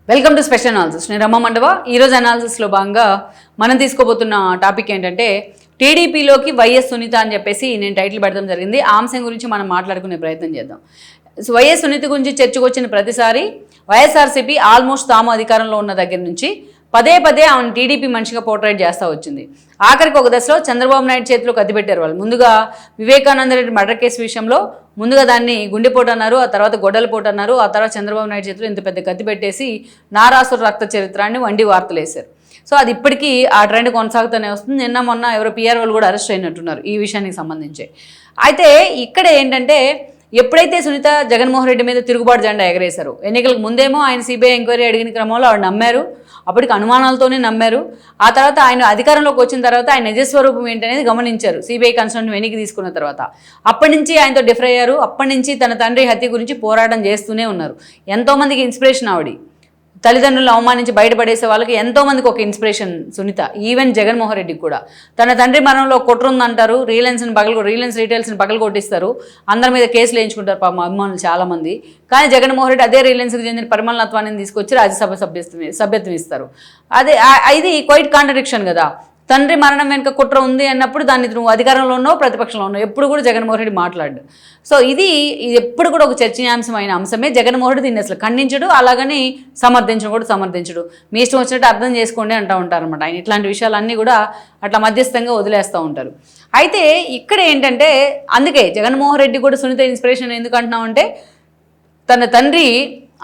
Welcome to special analysis. నేను రమ్మ మండవ. ఈరోజు అనాలిసిస్లో భాగంగా మనం తీసుకోబోతున్న టాపిక్ ఏంటంటే టీడీపీలోకి వైఎస్ సునీత అని చెప్పేసి నేను టైటిల్ పెట్టడం జరిగింది. ఆ అంశం గురించి మనం మాట్లాడుకునే ప్రయత్నం చేద్దాం. వైఎస్ సునీత గురించి చర్చకు వచ్చిన ప్రతిసారి వైఎస్ఆర్సీపీ ఆల్మోస్ట్ తాము అధికారంలో ఉన్న దగ్గర నుంచి పదే ఆమెను టీడీపీ మనిషిగా పోర్ట్రేట్ చేస్తూ వచ్చింది. ఆఖరికి ఒక దశలో చంద్రబాబు నాయుడు చేతిలో కత్తిపెట్టారు వాళ్ళు. ముందుగా వివేకానంద రెడ్డి మర్డర్ కేసు విషయంలో ముందుగా దాన్ని గుండెపోటు అన్నారు, ఆ తర్వాత గొడ్డలపోటు అన్నారు, ఆ తర్వాత చంద్రబాబు నాయుడు చేతిలో ఇంత పెద్ద కత్తి పెట్టేసి నారాసుర రక్త చరిత్రాన్ని వండి వార్తలు వేశారు. సో అది ఇప్పటికీ ఆ ట్రెండ్ కొనసాగుతూనే వస్తుంది. నిన్న మొన్న ఎవరో పిఆర్ వాళ్ళు కూడా అరెస్ట్ అయినట్టున్నారు ఈ విషయానికి సంబంధించి. అయితే ఇక్కడ ఏంటంటే ఎప్పుడైతే సునీత జగన్మోహన్ రెడ్డి మీద తిరుగుబాటు జెండా ఎగరేశారు, ఎన్నికలకు ముందేమో ఆయన సిబిఐ ఎంక్వైరీ అడిగిన క్రమంలో ఆవిడ నమ్మారు, అప్పటికి అనుమానాలతోనే నమ్మారు. ఆ తర్వాత ఆయన అధికారంలోకి వచ్చిన తర్వాత ఆయన నిజస్వరూపం ఏంటనేది గమనించారు సిబిఐ కన్సర్న్ వెనక్కి తీసుకున్న తర్వాత. అప్పటి నుంచి ఆయనతో డిఫర్ అయ్యారు. అప్పటి నుంచి తన తండ్రి హత్య గురించి పోరాటం చేస్తూనే ఉన్నారు. ఎంతోమందికి ఇన్స్పిరేషన్ ఆవిడ. తల్లిదండ్రులను అవమానించి బయటపడేసే వాళ్ళకి ఎంతోమందికి ఒక ఇన్స్పిరేషన్ సునీత. ఈవెన్ జగన్మోహన్ రెడ్డికి కూడా తన తండ్రి మరణంలో కుట్ర ఉందంటారు, రిలయన్స్ రీటైల్స్ని పగలు కొట్టిస్తారు, అందరి మీద కేసులు వేయించుకుంటారు పాపం అభిమానులు చాలామంది. కానీ జగన్మోహన్ రెడ్డి అదే రిలయన్స్కి చెందిన పరిమళనత్వాన్ని తీసుకొచ్చి రాజ్యసభ సభ్యత్వం ఇస్తారు. ఇది క్వైట్ కాంట్రడిక్షన్ కదా. తండ్రి మరణం వెనుక కుట్ర ఉంది అన్నప్పుడు దాన్ని నువ్వు అధికారంలో ఉన్నావు, ప్రతిపక్షంలో ఉన్నావు, ఎప్పుడు కూడా జగన్మోహన్ రెడ్డి మాట్లాడు. సో ఇది ఎప్పుడు కూడా ఒక చర్చనీయాంశమైన అంశమే. జగన్మోహన్ రెడ్డి దీన్ని అసలు ఖండించడు, అలాగని సమర్థించడు. మీ ఇష్టం వచ్చినట్టు అర్థం చేసుకోండి అంటూ ఉంటారనమాట. ఆయన ఇట్లాంటి విషయాలన్నీ కూడా అట్లా మధ్యస్థంగా వదిలేస్తూ ఉంటారు. అయితే ఇక్కడ ఏంటంటే అందుకే జగన్మోహన్ రెడ్డి కూడా సునీత ఇన్స్పిరేషన్ ఎందుకు అంటున్నామంటే తన తండ్రి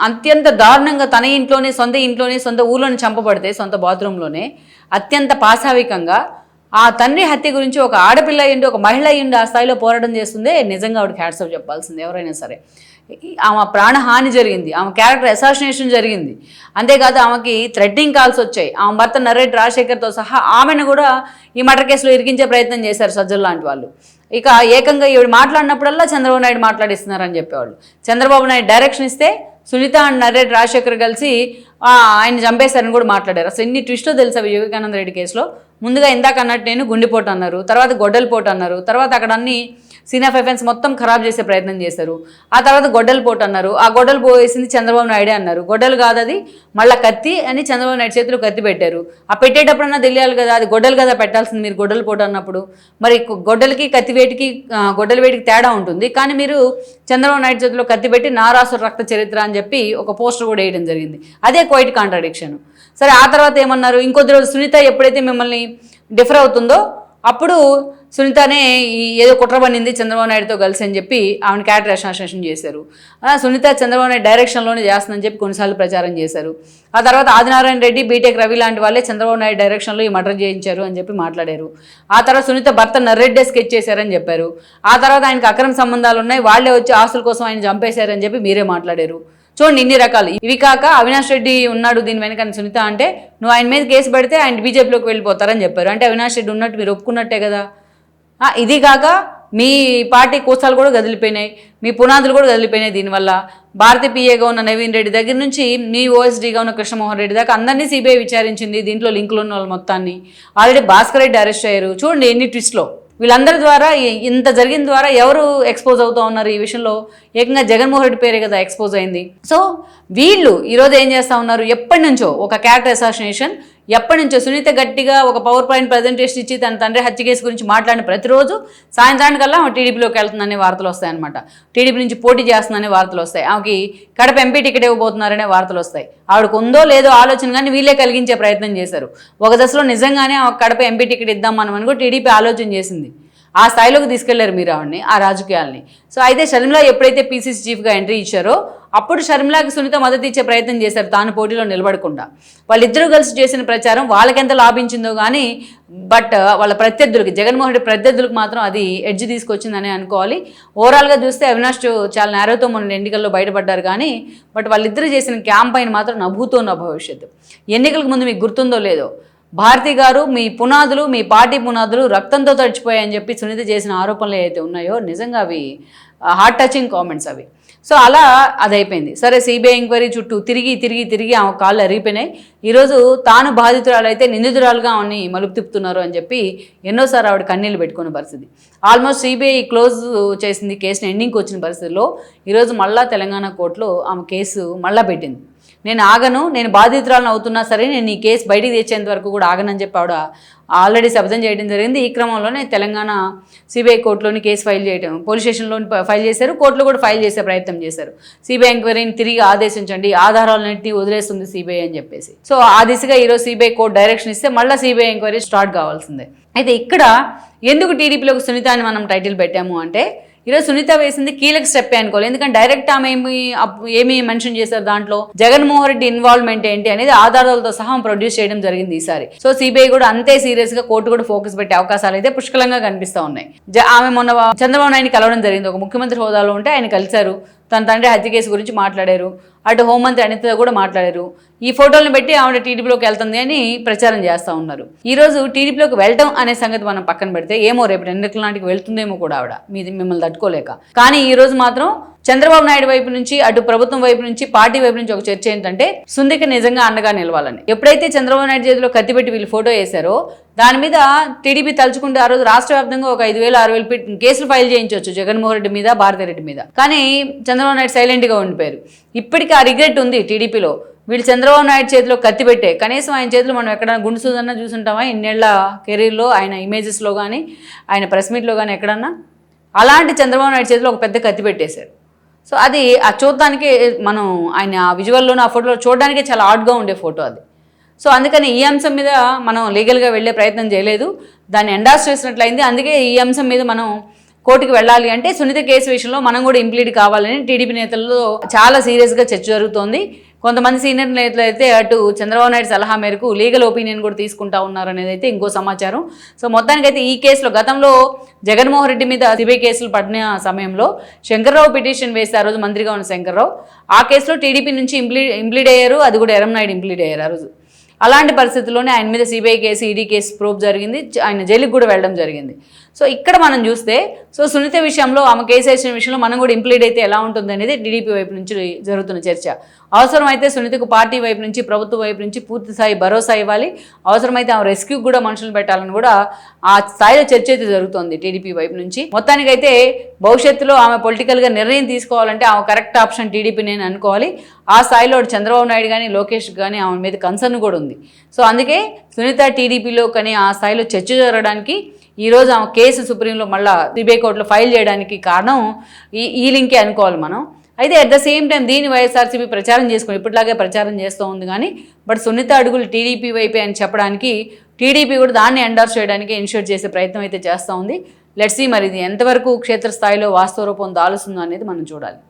అత్యంత దారుణంగా తన ఇంట్లోనే, సొంత ఊర్లోనే చంపబడితే, సొంత బాత్రూంలోనే అత్యంత పాశావికంగా ఆ తండ్రి హత్య గురించి ఒక ఆడపిల్ల అయ్యిండి, ఒక మహిళ అయ్యిండి ఆ స్థాయిలో పోరాటం చేస్తుందే నిజంగా ఆవిడకి హ్యాట్స్ ఆఫ్ చెప్పాల్సింది ఎవరైనా సరే. ఆమె ప్రాణహాని జరిగింది, ఆమె క్యారెక్టర్ అసాసినేషన్ జరిగింది. అంతేకాదు ఆమెకి థ్రెడ్డింగ్ కాల్స్ వచ్చాయి. ఆమె భర్త నరేట్ రాజశేఖర్తో సహా ఆమెను కూడా ఈ మర్డర్ కేసులో ఇరికించే ప్రయత్నం చేశారు సజ్జలు లాంటి వాళ్ళు. ఇక ఏకంగా ఈవిడ మాట్లాడినప్పుడల్లా చంద్రబాబు నాయుడు మాట్లాడిస్తున్నారని చెప్పేవాళ్ళు. చంద్రబాబు నాయుడు డైరెక్షన్ ఇస్తే సునీత అండ్ నరేట్ రాజశేఖర్ కలిసి ఆయన చంపేశారని కూడా మాట్లాడారు. అసలు ఎన్ని ట్విస్టో తెలుసా వివేకానంద రెడ్డి కేసులో. ముందుగా ఇందాక అన్నట్టు నేను గుండెపోటు అన్నారు, తర్వాత గొడ్డలపోటు అన్నారు, తర్వాత అక్కడ అన్ని సీన్ ఆఫ్ ఎఫెన్స్ మొత్తం ఖరాబ్ చేసే ప్రయత్నం చేశారు. ఆ తర్వాత గొడ్డలపోటు అన్నారు. ఆ గొడ్డలు పోయేసింది చంద్రబాబు నాయుడే అన్నారు. గొడ్డలు కాదు అది, మళ్ళీ కత్తి అని చంద్రబాబు నాయుడు చేతిలో కత్తి పెట్టారు. ఆ పెట్టేటప్పుడన్నా తెలియాలి కదా, అది గొడ్డలు కదా పెట్టాల్సింది మీరు గొడ్డలపోటు అన్నప్పుడు. మరి గొడ్డలకి కత్తి వేటికి గొడ్డల వేటికి తేడా ఉంటుంది. కానీ మీరు చంద్రబాబు నాయుడు చేతిలో కత్తి పెట్టి నారాసుర రక్త చరిత్ర అని చెప్పి ఒక పోస్టర్ కూడా వేయడం జరిగింది. అదే క్వైట్ కాంట్రాడిక్షన్. సరే ఆ తర్వాత ఏమన్నారు, ఇంకొద్ది రోజు సునీత ఎప్పుడైతే మిమ్మల్ని డిఫర్ అవుతుందో అప్పుడు సునీతనే ఏదో కుట్ర పడింది చంద్రబాబు నాయుడుతో కలిసి అని చెప్పి ఆమెను క్యారెక్టర్ అసాసినేషన్ చేశారు. సునీత చంద్రబాబు నాయుడు డైరెక్షన్లోనే చేస్తుందని చెప్పి కొన్నిసార్లు ప్రచారం చేశారు. ఆ తర్వాత ఆదినారాయణ రెడ్డి, బీటెక్ రవి లాంటి వాళ్ళే చంద్రబాబు నాయుడు డైరెక్షన్లో ఈ మర్డర్ చేయించారు అని చెప్పి మాట్లాడారు. ఆ తర్వాత సునీత భర్త నర్రెడ్డే స్కెచ్ చేశారని చెప్పారు. ఆ తర్వాత ఆయనకు అక్రమ సంబంధాలు ఉన్నాయి, వాళ్లే వచ్చి ఆస్తుల కోసం ఆయన చంపేశారని చెప్పి మీరే మాట్లాడారు. చూడండి ఇన్ని రకాలు. ఇవి కాక అవినాష్ రెడ్డి ఉన్నాడు దీని వెనకని సునీత అంటే నువ్వు ఆయన మీద కేసు పెడితే ఆయన బీజేపీలోకి వెళ్ళిపోతారని చెప్పారు. అంటే అవినాష్ రెడ్డి ఉన్నట్టు మీరు ఒప్పుకున్నట్టే కదా. ఇది కాక మీ పార్టీ కూసాలు కూడా కదిలిపోయినాయి, మీ పునాదులు కూడా కదిలిపోయినాయి. దీనివల్ల భారతీ పీఏగా ఉన్న నవీన్ రెడ్డి దగ్గర నుంచి మీ ఓఎస్డీగా ఉన్న కృష్ణమోహన్ రెడ్డి దాకా అందరినీ సిబిఐ విచారించింది. దీంట్లో లింకులు ఉన్న వాళ్ళు మొత్తాన్ని. ఆల్రెడీ భాస్కర్ రెడ్డి అరెస్ట్ అయ్యారు. చూడండి ఎన్ని ట్విస్ట్లో. వీళ్ళందరి ద్వారా ఇంత జరిగిన ద్వారా ఎవరు ఎక్స్పోజ్ అవుతూ ఉన్నారు ఈ విషయంలో? ఏకంగా జగన్మోహన్ రెడ్డి పేరే కదా ఎక్స్పోజ్ అయింది. సో వీళ్ళు ఈరోజు ఏం చేస్తూ ఉన్నారు, ఎప్పటి నుంచో ఒక క్యారెక్టర్ అసాసినేషన్, ఎప్పటి నుంచో సునీత గట్టిగా ఒక పవర్ పాయింట్ ప్రజెంటేషన్ ఇచ్చి తన తండ్రి హత్య కేసు గురించి మాట్లాడిన ప్రతిరోజు సాయంత్రానికల్లా ఆమె టీడీపీలోకి వెళ్తుందనే వార్తలు వస్తాయన్నమాట. టీడీపీ నుంచి పోటీ చేస్తుందనే వార్తలు వస్తాయి. ఆమెకి కడప ఎంపీ టికెట్ ఇవ్వబోతున్నారనే వార్తలు వస్తాయి. ఆవిడకు ఉందో లేదో ఆలోచన కానీ వీళ్ళే కలిగించే ప్రయత్నం చేశారు. ఒక దశలో నిజంగానే ఆమె కడప ఎంపీ టికెట్ ఇద్దాం మనం కూడా టీడీపీ ఆలోచన చేసింది. ఆ స్థాయిలోకి తీసుకెళ్లారు మీరు ఆవిడని, ఆ రాజకీయాలని. సో అయితే షర్మిల ఎప్పుడైతే పీసీసీ చీఫ్గా ఎంట్రీ ఇచ్చారో అప్పుడు షర్మిలాకి సునీత మద్దతు ఇచ్చే ప్రయత్నం చేశారు తాను పోటీలో నిలబడకుండా. వాళ్ళిద్దరూ కలిసి చేసిన ప్రచారం వాళ్ళకెంత లాభించిందో కానీ బట్ వాళ్ళ ప్రత్యర్థులకి, జగన్మోహన్ రెడ్డి ప్రత్యర్థులకు మాత్రం అది ఎడ్జ్ తీసుకొచ్చిందని అనుకోవాలి. ఓవరాల్గా చూస్తే అవినాష్ చాలా నేరోతో మొన్న ఎన్నికల్లో బయటపడ్డారు. కానీ బట్ వాళ్ళిద్దరూ చేసిన క్యాంపైన్ మాత్రం నభూతో నా భవిష్యత్తు. ఎన్నికలకు ముందు మీకు గుర్తుందో లేదో భారతి గారు మీ పునాదులు, మీ పార్టీ పునాదులు రక్తంతో తడిచిపోయాయని చెప్పి సునీత చేసిన ఆరోపణలు ఏవైతే ఉన్నాయో నిజంగా అవి హార్ట్ టచింగ్ కామెంట్స్ అవి. సో అలా అదైపోయింది. సరే సిబిఐ ఎంక్వైరీ చుట్టూ తిరిగి ఆమె కాళ్ళు అరిగిపోయినాయి. ఈరోజు తాను బాధితురాలైతే నిందితురాలుగా ఆమెని మలుపు తిప్పుతున్నారు అని చెప్పి ఎన్నోసార్లు ఆవిడ కన్నీళ్ళు పెట్టుకున్న పరిస్థితి. ఆల్మోస్ట్ సిబిఐ క్లోజ్ చేసింది, కేసుని ఎండింగ్కి వచ్చిన పరిస్థితుల్లో ఈరోజు మళ్ళా తెలంగాణ కోర్టులో ఆమె కేసు మళ్ళా పెట్టింది. నేను ఆగను, నేను బాధితురాలను అవుతున్నా సరే నేను ఈ కేసు బయటికి తెచ్చేంత వరకు కూడా ఆగనని చెప్పి ఆవిడ ఆల్రెడీ శబ్దం చేయడం జరిగింది. ఈ క్రమంలోనే తెలంగాణ సిబిఐ కోర్టులోని కేసు ఫైల్ చేయడం, పోలీస్ స్టేషన్లోని ఫైల్ చేశారు, కోర్టులో కూడా ఫైల్ చేసే ప్రయత్నం చేశారు. సిబిఐ ఎంక్వైరీని తిరిగి ఆదేశించండి, ఆధారాలన్నింటినీ వదిలేస్తుంది సిబిఐ అని చెప్పేసి. సో ఆ దిశగా ఈరోజు సిబిఐ కోర్టు డైరెక్షన్ ఇస్తే మళ్ళీ సిబిఐ ఎంక్వైరీ స్టార్ట్ కావాల్సిందే. అయితే ఇక్కడ ఎందుకు టీడీపీలోకి సునీత అని మనం టైటిల్ పెట్టాము అంటే, ఈరోజు సునీత వేసింది కీలక స్టెప్ అనుకోవాలి. ఎందుకంటే డైరెక్ట్ ఆమె ఏమి మెన్షన్ చేశారు దాంట్లో, జగన్మోహన్ రెడ్డి ఇన్వాల్వ్మెంట్ ఏంటి అనేది ఆధారాలతో సహా ప్రొడ్యూస్ చేయడం జరిగింది ఈసారి. సో సిబిఐ కూడా అంతే సీరియస్ గా కోర్టు కూడా ఫోకస్ పెట్టే అవకాశాలు అయితే పుష్కలంగా కనిపిస్తూ ఉన్నాయి. ఆమె మొన్న చంద్రబాబు నాయుడిని కలవడం జరిగింది, ఒక ముఖ్యమంత్రి హోదాలో ఉంటే ఆయన కలిశారు, తన తండ్రి హత్య కేసు గురించి మాట్లాడారు, అటు హోంమంత్రి అనిత కూడా మాట్లాడారు. ఈ ఫోటోలను బట్టి ఆవిడ టీడీపీలోకి వెళ్తుంది అని ప్రచారం చేస్తూ ఉన్నారు. ఈ రోజు టీడీపీలోకి వెళ్ళటం అనే సంగతి మనం పక్కన పెడితే, ఏమో రేపు ఎన్నికల నాటికి వెళ్తుందేమో కూడా ఆవిడ మిమ్మల్ని తట్టుకోలేక. కానీ ఈ రోజు మాత్రం చంద్రబాబు నాయుడు వైపు నుంచి, అటు ప్రభుత్వం వైపు నుంచి, పార్టీ వైపు నుంచి ఒక చర్చ ఏంటంటే సుందిక నిజంగా అండగా నిలవాలని. ఎప్పుడైతే చంద్రబాబు నాయుడు చేతిలో కత్తి పెట్టి వీళ్ళు ఫోటో వేశారో దాని మీద టీడీపీ తలుచుకుంటే ఆ రోజు రాష్ట్ర వ్యాప్తంగా ఒక 5,000, 6,000 కేసులు ఫైల్ చేయించవచ్చు జగన్మోహన్ రెడ్డి మీద, భారతిరెడ్డి మీద. కానీ చంద్రబాబు నాయుడు సైలెంట్గా ఉండిపోయారు. ఇప్పటికీ ఆ రిగ్రెట్ ఉంది టీడీపీలో. వీళ్ళు చంద్రబాబు నాయుడు చేతిలో కత్తి పెట్టే, కనీసం ఆయన చేతిలో మనం ఎక్కడైనా గుండు సూదన్నా చూసుంటామా ఇన్నేళ్ల కెరీర్లో, ఆయన ఇమేజెస్లో కానీ, ఆయన ప్రెస్ మీట్లో కానీ ఎక్కడన్నా? అలాంటి చంద్రబాబు నాయుడు చేతిలో ఒక పెద్ద కత్తి పెట్టేశారు. సో అది ఆ చూడటానికి మనం ఆయన ఆ విజువల్లోనూ ఆ ఫోటోలో చూడడానికే చాలా ఆడ్గా ఉండే ఫోటో అది. సో అందుకని ఈ అంశం మీద మనం లీగల్గా వెళ్ళే ప్రయత్నం చేయలేదు, దాన్ని ఎండార్స్ చేసినట్లయింది. అందుకే ఈ అంశం మీద మనం కోర్టుకు వెళ్ళాలి అంటే సునీత కేసు విషయంలో మనం కూడా ఇంప్లీడ్ కావాలని టీడీపీ నేతల్లో చాలా సీరియస్గా చర్చ జరుగుతోంది. కొంతమంది సీనియర్ నేతలు అయితే అటు చంద్రబాబు నాయుడు సలహా మేరకు లీగల్ ఒపీనియన్ కూడా తీసుకుంటా ఉన్నారు అనేది అయితే ఇంకో సమాచారం. సో మొత్తానికైతే ఈ కేసులో గతంలో జగన్మోహన్ రెడ్డి మీద సిబిఐ కేసులు పడిన సమయంలో శంకర్రావు పిటిషన్ వేస్తే, ఆ రోజు మంత్రిగా ఉన్న శంకర్రావు, ఆ కేసులో టీడీపీ నుంచి ఇంప్లీడ్ అయ్యారు, అది కూడా ఎర్రంనాయుడు ఇంప్లీడ్ అయ్యారు ఆ రోజు. అలాంటి పరిస్థితుల్లోనే ఆయన మీద CBI case, ED case probe జరిగింది, ఆయన జైలుకి కూడా వెళ్ళడం జరిగింది. సో ఇక్కడ మనం చూస్తే, సో సునీత విషయంలో ఆమె కేసు వేసిన విషయంలో మనం కూడా ఇంప్లీడ్ అయితే ఎలా ఉంటుంది అనేది టీడీపీ వైపు నుంచి జరుగుతున్న చర్చ. అవసరమైతే సునీతకు పార్టీ వైపు నుంచి, ప్రభుత్వ వైపు నుంచి పూర్తి స్థాయి భరోసా ఇవ్వాలి, అవసరమైతే ఆమె రెస్క్యూకి కూడా మనుషులు పెట్టాలని కూడా ఆ స్థాయిలో చర్చ అయితే జరుగుతోంది టీడీపీ వైపు నుంచి. మొత్తానికైతే భవిష్యత్తులో ఆమె పొలిటికల్గా నిర్ణయం తీసుకోవాలంటే ఆమె కరెక్ట్ ఆప్షన్ టీడీపీ నేను అనుకోవాలి. ఆ స్థాయిలో చంద్రబాబు నాయుడు కానీ, లోకేష్ కానీ ఆమె మీద కన్సర్న్ కూడా ఉంది. సో అందుకే సునీత టీడీపీలో కానీ ఆ స్థాయిలో చర్చ జరగడానికి, ఈరోజు ఆమె కేసు సుప్రీంలో మళ్ళీ సిబిఐ కోర్టులో ఫైల్ చేయడానికి కారణం ఈ లింకే అనుకోవాలి మనం. అయితే అట్ ద సేమ్ టైం దీన్ని వైఎస్ఆర్సీపీ ప్రచారం చేసుకుని ఇప్పటిలాగే ప్రచారం చేస్తూ ఉంది. కానీ బట్ సునీత అడుగులు టీడీపీ వైపే అని చెప్పడానికి టీడీపీ కూడా దాన్ని ఎండార్స్ చేయడానికి ఇనిషియేట్ చేసే ప్రయత్నం అయితే చేస్తూ ఉంది. లెట్స్ సీ మరి ఇది ఎంతవరకు క్షేత్రస్థాయిలో వాస్తవ రూపం దాలుస్తుందో అనేది మనం చూడాలి.